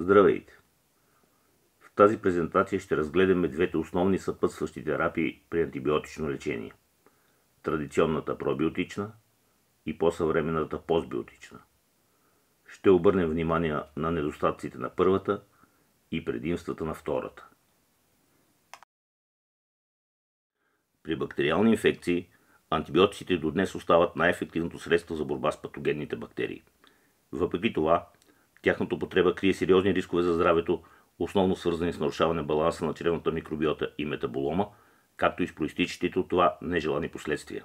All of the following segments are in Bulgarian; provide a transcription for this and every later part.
Здравейте! В тази презентация ще разгледаме двете основни съпътстващи терапии при антибиотично лечение – традиционната пробиотична и по-съвременната постбиотична. Ще обърнем внимание на недостатъците на първата и предимствата на втората. При бактериални инфекции антибиотиците до днес остават най-ефективното средство за борба с патогенните бактерии. Въпреки това, тяхната употреба крие сериозни рискове за здравето, основно свързани с нарушаване баланса на чревната микробиота и метаболома, както и с проистичащите от това нежелани последствия.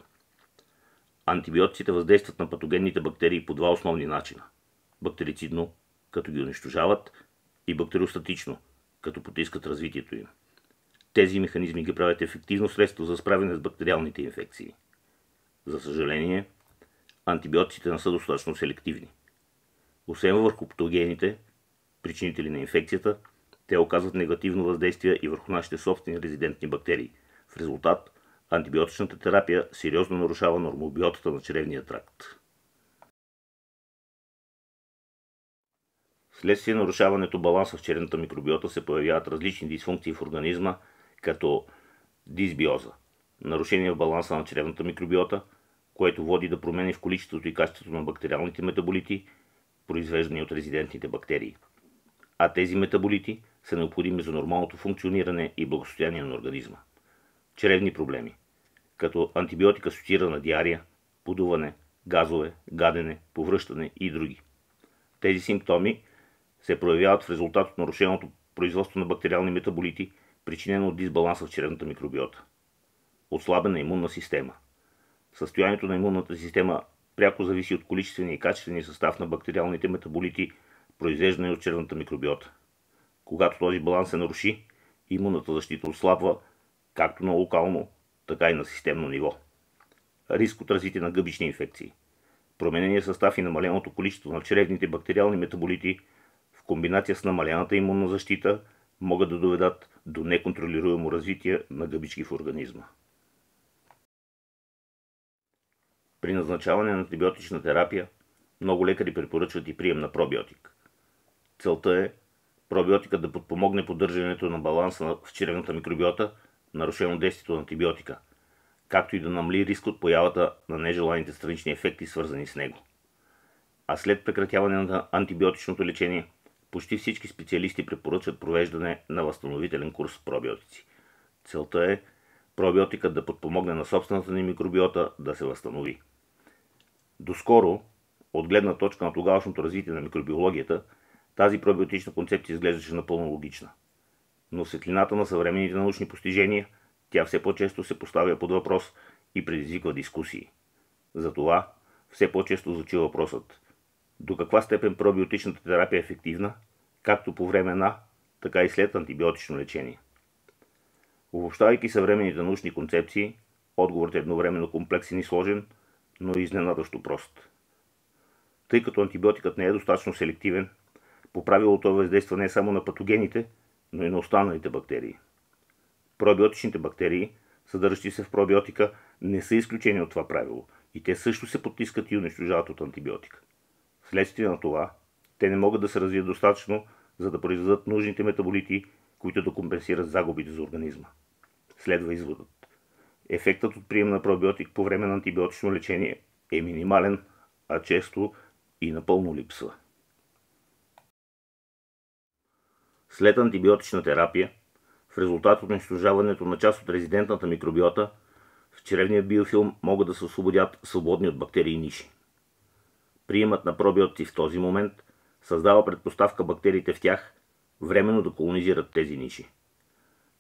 Антибиотиците въздействат на патогенните бактерии по два основни начина – бактерицидно, като ги унищожават, и бактериостатично, като потискат развитието им. Тези механизми ги правят ефективно средство за справяне с бактериалните инфекции. За съжаление, антибиотиците не са достатъчно селективни. Освен върху патогените, причинители на инфекцията, те оказват негативно въздействие и върху нашите собствени резидентни бактерии. В резултат, антибиотичната терапия сериозно нарушава нормобиотата на чревния тракт. Вследствие нарушаването баланса в чревната микробиота се появяват различни дисфункции в организма, като дисбиоза – нарушение в баланса на чревната микробиота, което води до промени в количеството и качеството на бактериалните метаболити, произвеждани от резидентните бактерии. А тези метаболити са необходими за нормалното функциониране и благосъстояние на организма. Чревни проблеми, като антибиотик-асоциирана диария, подуване, газове, гадене, повръщане и други. Тези симптоми се проявяват в резултат от нарушеното производство на бактериални метаболити, причинено от дисбаланса в чревната микробиота. Отслабена имунна система. Състоянието на имунната система пряко зависи от количествения и качествения състав на бактериалните метаболити, произвеждани от чревната микробиота. Когато този баланс се наруши, имунната защита отслабва както на локално, така и на системно ниво. Риск от развитие на гъбични инфекции. Променения състав и намаленото количество на чревните бактериални метаболити в комбинация с намалената имунна защита могат да доведат до неконтролируемо развитие на гъбички в организма. При назначаване на антибиотична терапия много лекари препоръчват и прием на пробиотик. Целта е пробиотикът да подпомогне поддържането на баланса в чревната микробиота, нарушено действието на антибиотика, както и да намали риск от появата на нежеланите странични ефекти, свързани с него. А след прекратяване на антибиотичното лечение, почти всички специалисти препоръчват провеждане на възстановителен курс с пробиотици. Целта е пробиотикът да подпомогне на собствената ни микробиота да се възстанови. Доскоро, от гледна точка на тогавашното развитие на микробиологията, тази пробиотична концепция изглеждаше напълно логична. Но в светлината на съвременните научни постижения, тя все по-често се поставя под въпрос и предизвиква дискусии. Затова все по-често звучи въпросът: до каква степен пробиотичната терапия е ефективна, както по време на, така и след антибиотично лечение? Обобщавайки съвременните научни концепции, отговорът е едновременно комплексен и сложен, но и изненадващо прост. Тъй като антибиотикът не е достатъчно селективен, по правило той въздейства не само на патогените, но и на останалите бактерии. Пробиотичните бактерии, съдържащи се в пробиотика, не са изключени от това правило и те също се потискат и унищожават от антибиотика. Вследствие на това, те не могат да се развият достатъчно, за да произведат нужните метаболити, които да компенсират загубите за организма. Следва изводът: ефектът от прием на пробиотик по време на антибиотично лечение е минимален, а често и напълно липсва. След антибиотична терапия, в резултат от унищожаването на част от резидентната микробиота, в чревния биофилм могат да се освободят свободни от бактерии ниши. Приемът на пробиотици в този момент създава предпоставка бактериите в тях временно да колонизират тези ниши.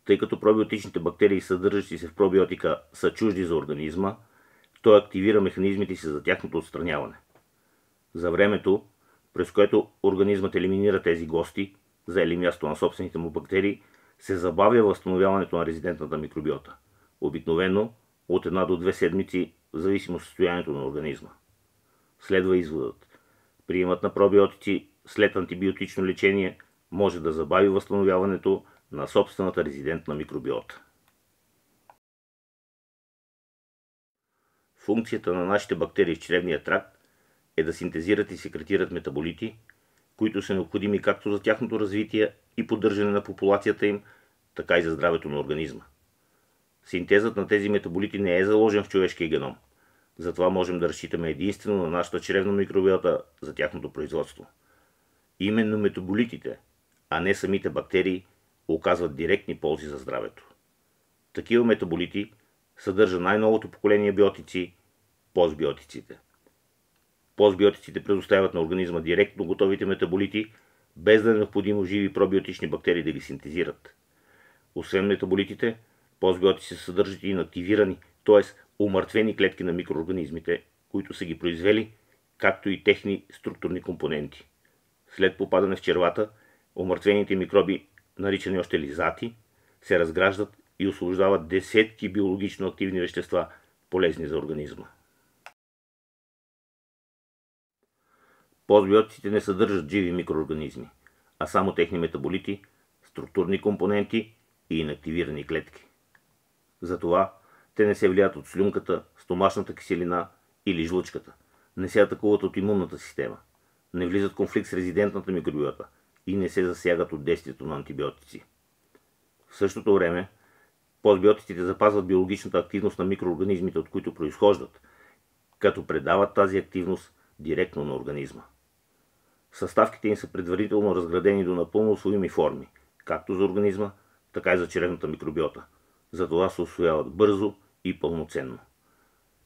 Тъй като пробиотичните бактерии, съдържащи се в пробиотика, са чужди за организма, той активира механизмите си за тяхното отстраняване. За времето, през което организмът елиминира тези гости, заели място на собствените му бактерии, се забавя възстановяването на резидентната микробиота, обикновено от 1 до 2 седмици, в зависимост от състоянието на организма. Следва изводът: приемът на пробиотици след антибиотично лечение може да забави възстановяването на собствената резидентна микробиота. Функцията на нашите бактерии в чревния тракт е да синтезират и секретират метаболити, които са необходими както за тяхното развитие и поддържане на популацията им, така и за здравето на организма. Синтезът на тези метаболити не е заложен в човешкия геном. Затова можем да разчитаме единствено на нашата чревна микробиота за тяхното производство. Именно метаболитите, а не самите бактерии, оказват директни ползи за здравето. Такива метаболити съдържа най-новото поколение биотици – постбиотиците. Постбиотиците предоставят на организма директно готовите метаболити, без да е необходимо живи пробиотични бактерии да ги синтезират. Освен метаболитите, постбиотици съдържат и инактивирани, т.е. умъртвени клетки на микроорганизмите, които са ги произвели, както и техни структурни компоненти. След попадане в червата, умъртвените микроби, наричани още лизати, се разграждат и освобождават десетки биологично активни вещества, полезни за организма. Постбиотиците не съдържат живи микроорганизми, а само техни метаболити, структурни компоненти и инактивирани клетки. Затова те не се влияят от слюнката, стомашната киселина или жлъчката, не се атакуват от имунната система, не влизат в конфликт с резидентната микробиота и не се засягат от действието на антибиотици. В същото време, постбиотиците запазват биологичната активност на микроорганизмите, от които произхождат, като предават тази активност директно на организма. Съставките им са предварително разградени до напълно усвоими форми, както за организма, така и за чревната микробиота. Затова се усвояват бързо и пълноценно.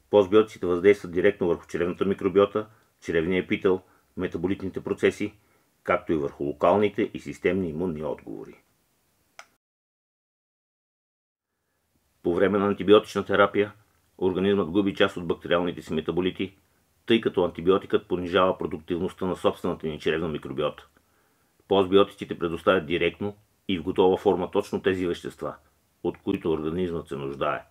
Постбиотиците въздействат директно върху чревната микробиота, чревния епител, метаболитните процеси, както и върху локалните и системни имунни отговори. По време на антибиотична терапия, организмът губи част от бактериалните си метаболити, тъй като антибиотикът понижава продуктивността на собствената ни чревна микробиота. Постбиотиците предоставят директно и в готова форма точно тези вещества, от които организмът се нуждае.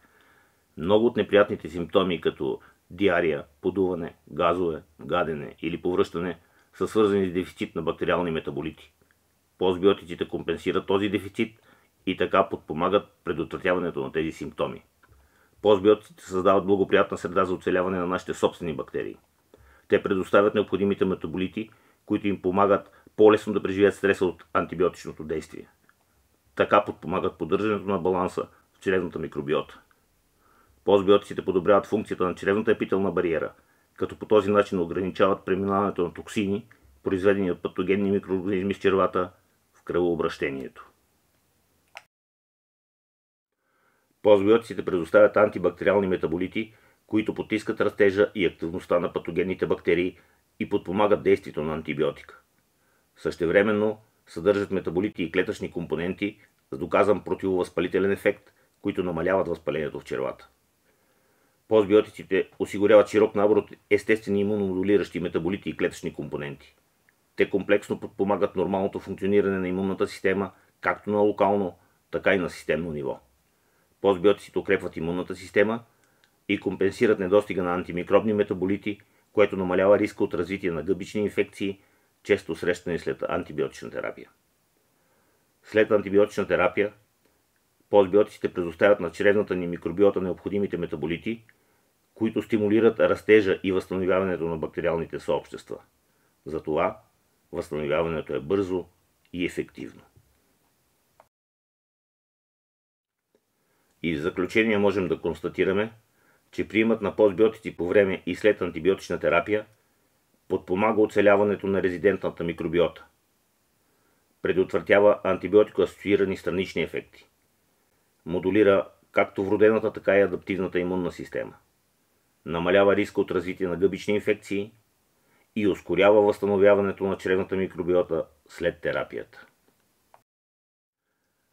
Много от неприятните симптоми, като диария, подуване, газове, гадене или повръщане, са свързани с дефицит на бактериални метаболити. Постбиотиците компенсират този дефицит и така подпомагат предотвратяването на тези симптоми. Постбиотиците създават благоприятна среда за оцеляване на нашите собствени бактерии. Те предоставят необходимите метаболити, които им помагат по-лесно да преживеят стреса от антибиотичното действие. Така подпомагат поддържането на баланса в чревната микробиота. Постбиотиците подобряват функцията на чревната епителна бариера, като по този начин ограничават преминаването на токсини, произведени от патогенни микроорганизми в червата, в кръвообращението. Постбиотиците предоставят антибактериални метаболити, които потискат растежа и активността на патогенните бактерии и подпомагат действието на антибиотика. Същевременно съдържат метаболити и клетъчни компоненти с доказан противовъзпалителен ефект, които намаляват възпалението в червата. Постбиотиците осигуряват широк набор от естествени имуномодулиращи метаболити и клетъчни компоненти. Те комплексно подпомагат нормалното функциониране на имунната система, както на локално, така и на системно ниво. Постбиотиците укрепват имунната система и компенсират недостига на антимикробни метаболити, което намалява риска от развитие на гъбични инфекции, често срещани след антибиотична терапия. След антибиотична терапия, постбиотиците предоставят на чревната ни микробиота необходимите метаболити, които стимулират растежа и възстановяването на бактериалните съобщества. Затова възстановяването е бързо и ефективно. И в заключение можем да констатираме, че приемът на постбиотици по време и след антибиотична терапия подпомага оцеляването на резидентната микробиота, предотвратява антибиотико-асоциирани странични ефекти, модулира както вродената, така и адаптивната имунна система, намалява риска от развитие на гъбични инфекции и ускорява възстановяването на чревната микробиота след терапията.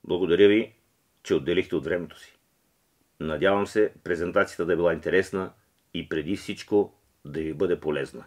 Благодаря ви, че отделихте от времето си. Надявам се презентацията да е била интересна и преди всичко да ви бъде полезна.